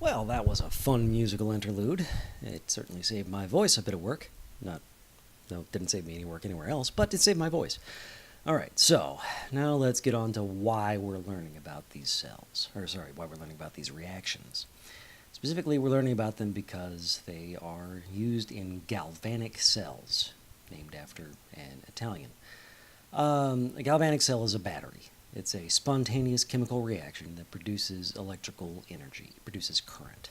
Well, that was a fun musical interlude. It certainly saved my voice a bit of work. No, it didn't save me any work anywhere else, but it saved my voice. All right, so now let's get on to why we're learning about these cells. Why we're learning about these reactions. Specifically, we're learning about them because they are used in galvanic cells, named after an Italian. A galvanic cell is a battery. It's a spontaneous chemical reaction that produces electrical energy, produces current.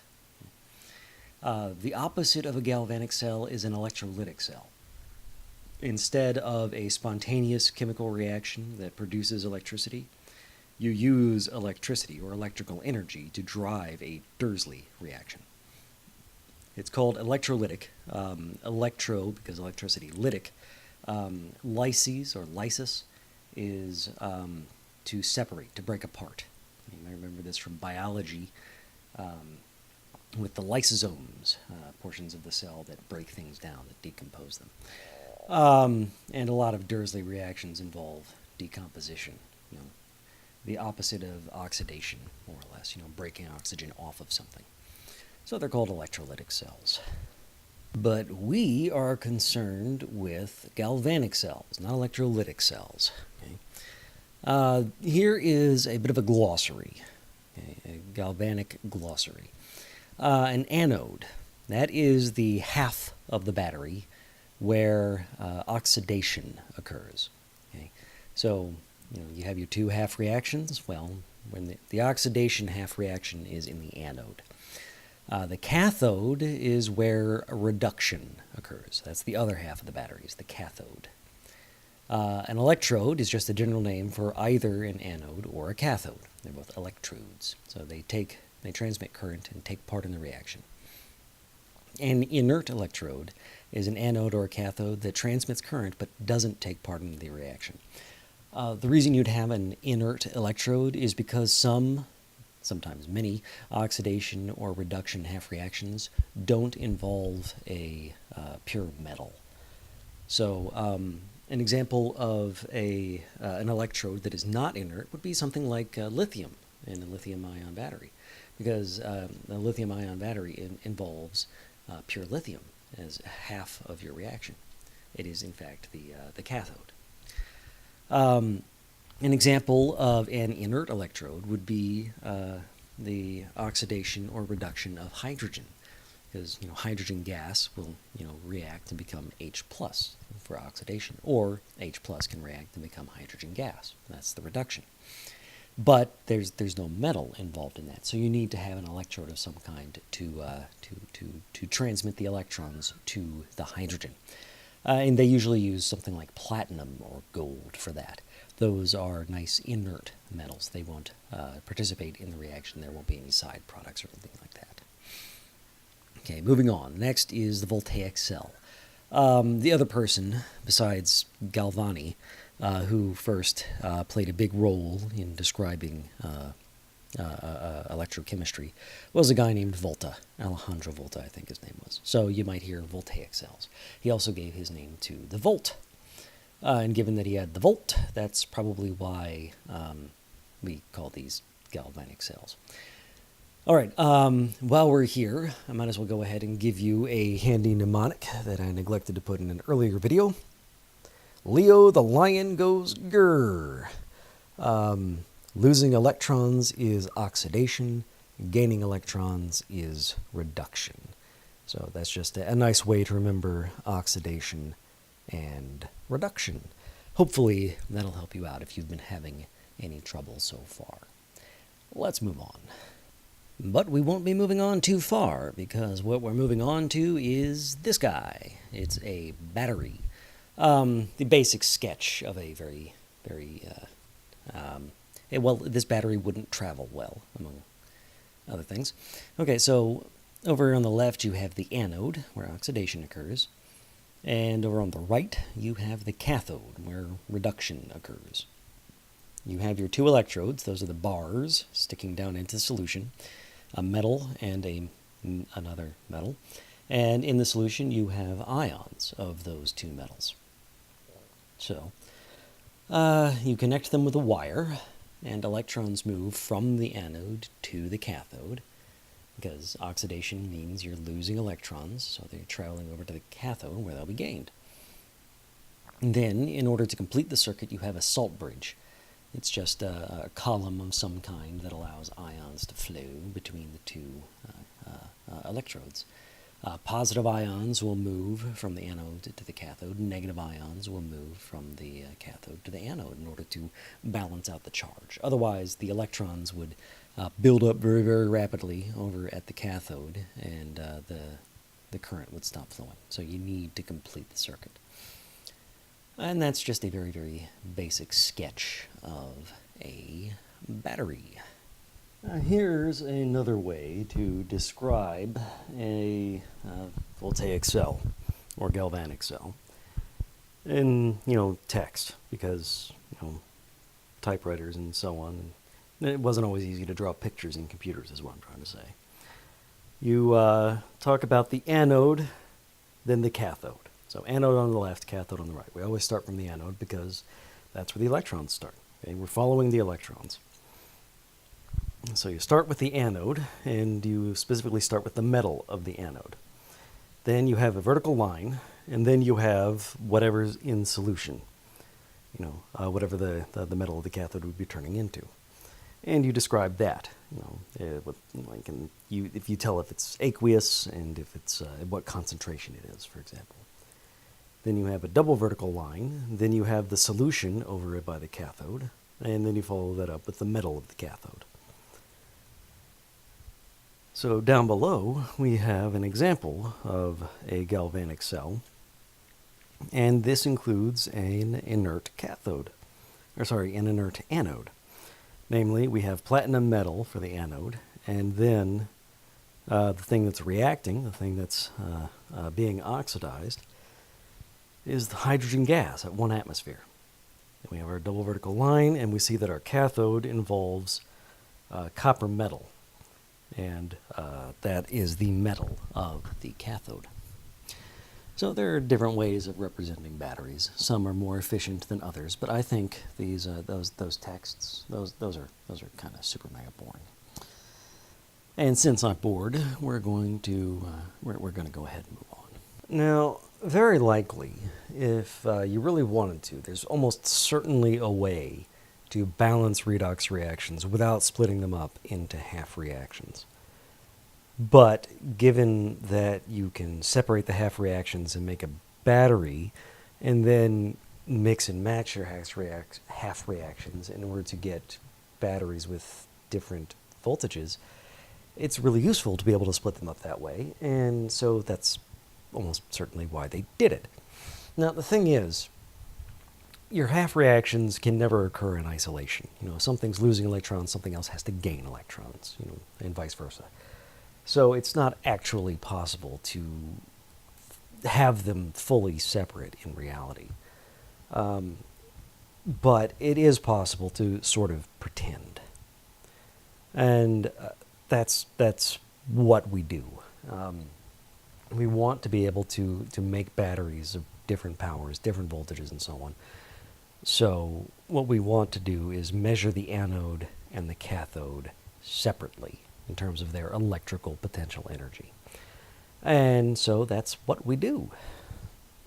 The opposite of a galvanic cell is an electrolytic cell. Instead of a spontaneous chemical reaction that produces electricity, you use electricity or electrical energy to drive a Dursley reaction. It's called electrolytic, electro because electricity, lytic. Lysis or lysis is to separate, to break apart. You might remember this from biology with the lysosomes, portions of the cell that break things down, that decompose them. And a lot of Dursley reactions involve decomposition, the opposite of oxidation, more or less, breaking oxygen off of something. So they're called electrolytic cells. But we are concerned with galvanic cells, not electrolytic cells. Okay? Here is a bit of a glossary, a galvanic glossary. An anode, that is the half of the battery where oxidation occurs. Okay? So, you have your two half reactions. Well, when the oxidation half reaction is in the anode. The cathode is where a reduction occurs. That's the other half of the battery, is the cathode. An electrode is just a general name for either an anode or a cathode. They're both electrodes. So they transmit current and take part in the reaction. An inert electrode is an anode or a cathode that transmits current but doesn't take part in the reaction. The reason you'd have an inert electrode is because sometimes many, oxidation or reduction half reactions don't involve a pure metal. So an example of an electrode that is not inert would be something like lithium in a lithium-ion battery, because a lithium-ion battery involves pure lithium as half of your reaction. It is, in fact, the cathode. An example of an inert electrode would be the oxidation or reduction of hydrogen, because hydrogen gas will react to become H plus for oxidation, or H plus can react to become hydrogen gas. That's the reduction. But there's no metal involved in that, so you need to have an electrode of some kind to transmit the electrons to the hydrogen. And they usually use something like platinum or gold for that. Those are nice inert metals. They won't participate in the reaction. There won't be any side products or anything like that. Okay, moving on. Next is the voltaic cell. The other person, besides Galvani, who first played a big role in describing electrochemistry, was a guy named Volta. Alejandro Volta, I think his name was. So you might hear voltaic cells. He also gave his name to the volt. And given that he had the volt, that's probably why we call these galvanic cells. All right, while we're here, I might as well go ahead and give you a handy mnemonic that I neglected to put in an earlier video. Leo the lion goes grrr. Losing electrons is oxidation. Gaining electrons is reduction. So that's just a nice way to remember oxidation and reduction. Hopefully that'll help you out if you've been having any trouble so far. Let's move on. But we won't be moving on too far, because what we're moving on to is this guy. It's a battery. The basic sketch of a very, very... this battery wouldn't travel well, among other things. Okay, so over on the left you have the anode, where oxidation occurs. And over on the right, you have the cathode, where reduction occurs. You have your two electrodes, those are the bars sticking down into the solution, a metal and another metal. And in the solution, you have ions of those two metals. So you connect them with a wire, and electrons move from the anode to the cathode. because oxidation means you're losing electrons, so they're traveling over to the cathode where they'll be gained. And then, in order to complete the circuit, you have a salt bridge. It's just a column of some kind that allows ions to flow between the two electrodes. Positive ions will move from the anode to the cathode. Negative ions will move from the cathode to the anode in order to balance out the charge. Otherwise, the electrons would build up very, very rapidly over at the cathode, and the current would stop flowing. So you need to complete the circuit. And that's just a very, very basic sketch of a battery. Here's another way to describe a voltaic cell or galvanic cell in, text, because, typewriters and so on. It wasn't always easy to draw pictures in computers, is what I'm trying to say. You talk about the anode, then the cathode. So anode on the left, cathode on the right. We always start from the anode because that's where the electrons start. Okay? We're following the electrons. So you start with the anode, and you specifically start with the metal of the anode. Then you have a vertical line, and then you have whatever's in solution, whatever the metal of the cathode would be turning into. And you describe that, if you tell if it's aqueous and if it's what concentration it is, for example. Then you have a double vertical line, then you have the solution over it by the cathode, and then you follow that up with the metal of the cathode. So down below, we have an example of a galvanic cell, and this includes an inert an inert anode. Namely, we have platinum metal for the anode, and then the thing that's reacting, the thing that's being oxidized, is the hydrogen gas at 1 atmosphere. Then we have our double vertical line, and we see that our cathode involves copper metal, and that is the metal of the cathode. So there are different ways of representing batteries. Some are more efficient than others, but I think those texts are kind of super mega boring. And since I'm bored, we're going to go ahead and move on. Now, very likely, if you really wanted to, there's almost certainly a way to balance redox reactions without splitting them up into half reactions. But given that you can separate the half reactions and make a battery, and then mix and match your half reactions in order to get batteries with different voltages, it's really useful to be able to split them up that way, and so that's almost certainly why they did it. Now, the thing is, your half reactions can never occur in isolation. If something's losing electrons, something else has to gain electrons, and vice versa. So it's not actually possible to have them fully separate in reality. But it is possible to sort of pretend. And that's what we do. We want to be able to make batteries of different powers, different voltages, and so on. So what we want to do is measure the anode and the cathode separately in terms of their electrical potential energy. And so that's what we do.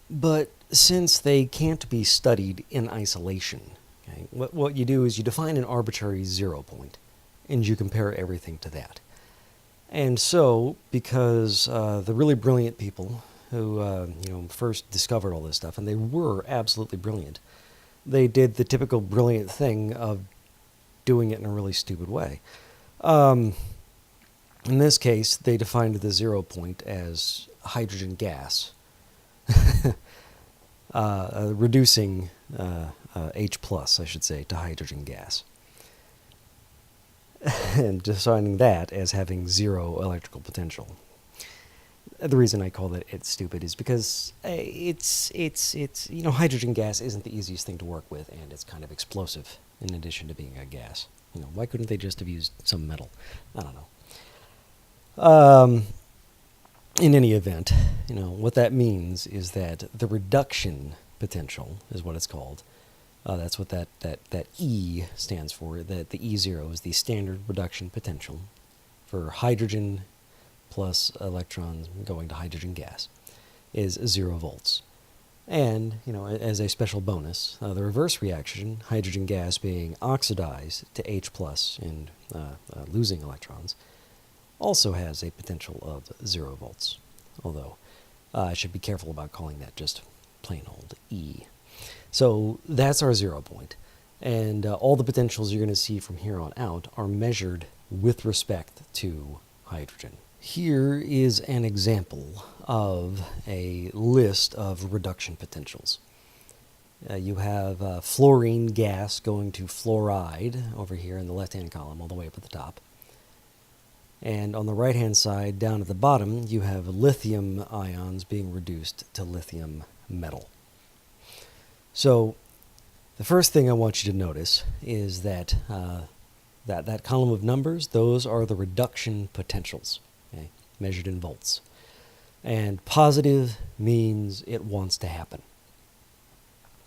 But since they can't be studied in isolation, okay, what you do is you define an arbitrary 0 point, and you compare everything to that. And so, because the really brilliant people who first discovered all this stuff, and they were absolutely brilliant, they did the typical brilliant thing of doing it in a really stupid way. In this case, they defined the 0 point as hydrogen gas, reducing H+, I should say, to hydrogen gas. And defining that as having 0 electrical potential. The reason I call it stupid is because it's hydrogen gas isn't the easiest thing to work with, and it's kind of explosive in addition to being a gas. Why couldn't they just have used some metal? I don't know. In any event, what that means is that the reduction potential is what it's called. That's what that E stands for. That the E0 is the standard reduction potential for hydrogen plus electrons going to hydrogen gas is 0 volts. And, as a special bonus, the reverse reaction, hydrogen gas being oxidized to H plus and losing electrons, also has a potential of 0 volts. Although, I should be careful about calling that just plain old E. So that's our 0 point. And all the potentials you're going to see from here on out are measured with respect to hydrogen. Here is an example of a list of reduction potentials. You have fluorine gas going to fluoride over here in the left-hand column all the way up at the top. And on the right-hand side, down at the bottom, you have lithium ions being reduced to lithium metal. So the first thing I want you to notice is that that column of numbers, those are the reduction potentials, okay, measured in volts. And positive means it wants to happen.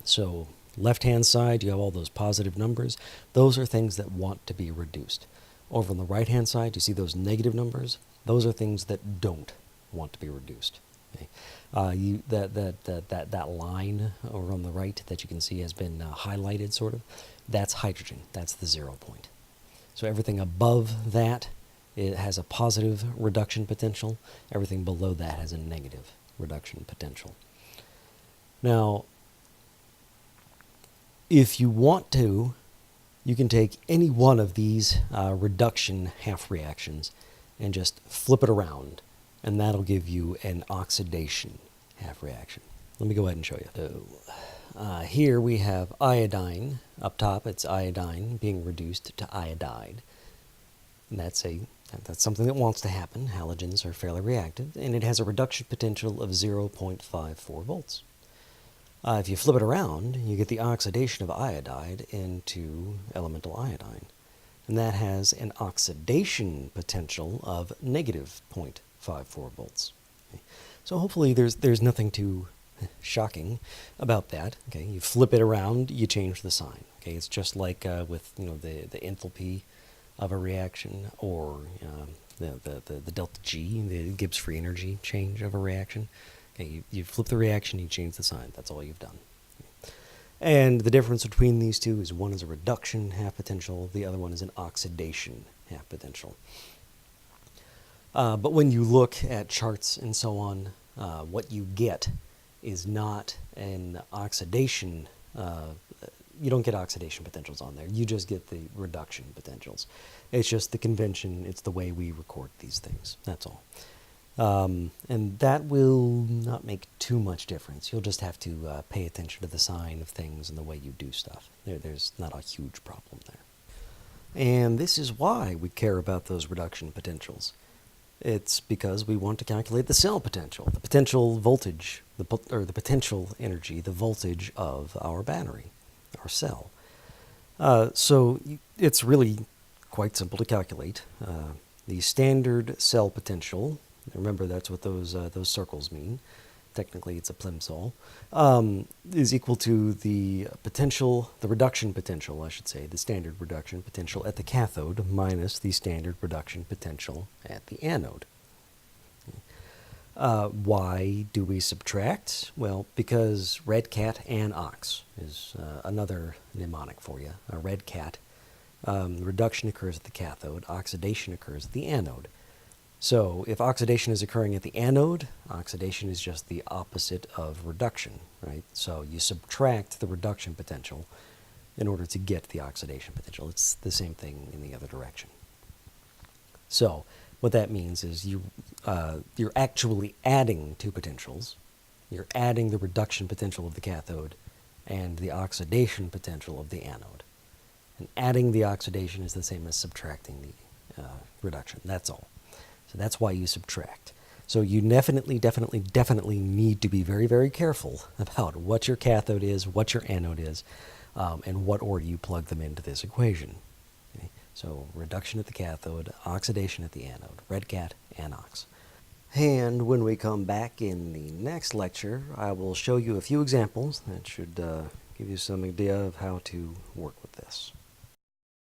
So left-hand side, you have all those positive numbers. Those are things that want to be reduced. Over on the right-hand side, you see those negative numbers. Those are things that don't want to be reduced. Okay? That line over on the right that you can see has been highlighted, sort of. That's hydrogen. That's the 0 point. So everything above that, it has a positive reduction potential. Everything below that has a negative reduction potential. Now, if you want to, you can take any one of these reduction half reactions and just flip it around, and that'll give you an oxidation half reaction. Let me go ahead and show you. So, here we have iodine up top. It's iodine being reduced to iodide. And that's something that wants to happen. Halogens are fairly reactive, and it has a reduction potential of 0.54 volts. If you flip it around, you get the oxidation of iodide into elemental iodine. And that has an oxidation potential of negative 0.54 volts. Okay. So hopefully there's nothing too shocking about that. Okay, you flip it around, you change the sign. Okay, it's just like with the enthalpy of a reaction, or the delta G, the Gibbs free energy change of a reaction. Okay, you flip the reaction, you change the sign. That's all you've done. And the difference between these two is one is a reduction half potential, the other one is an oxidation half potential. But when you look at charts and so on, what you get is not an oxidation. You don't get oxidation potentials on there. You just get the reduction potentials. It's just the convention. It's the way we record these things. That's all. And that will not make too much difference. You'll just have to pay attention to the sign of things and the way you do stuff. There's not a huge problem there. And this is why we care about those reduction potentials. It's because we want to calculate the cell potential, the potential voltage, the potential energy, the voltage of our battery, our cell. So it's really quite simple to calculate. The standard cell potential, remember that's what those circles mean. Technically it's a plimsoll, is equal to the potential, the reduction potential, I should say, the standard reduction potential at the cathode minus the standard reduction potential at the anode. Why do we subtract? Well, because red cat and ox is another mnemonic for you. A red cat, reduction occurs at the cathode, oxidation occurs at the anode. So if oxidation is occurring at the anode, oxidation is just the opposite of reduction, right? So you subtract the reduction potential in order to get the oxidation potential. It's the same thing in the other direction. So what that means is you're actually adding two potentials. You're adding the reduction potential of the cathode and the oxidation potential of the anode. And adding the oxidation is the same as subtracting the reduction. That's all. So that's why you subtract. So you definitely need to be very, very careful about what your cathode is, what your anode is, and what order you plug them into this equation. Okay? So reduction at the cathode, oxidation at the anode, red cat and ox. And when we come back in the next lecture, I will show you a few examples that should give you some idea of how to work with this.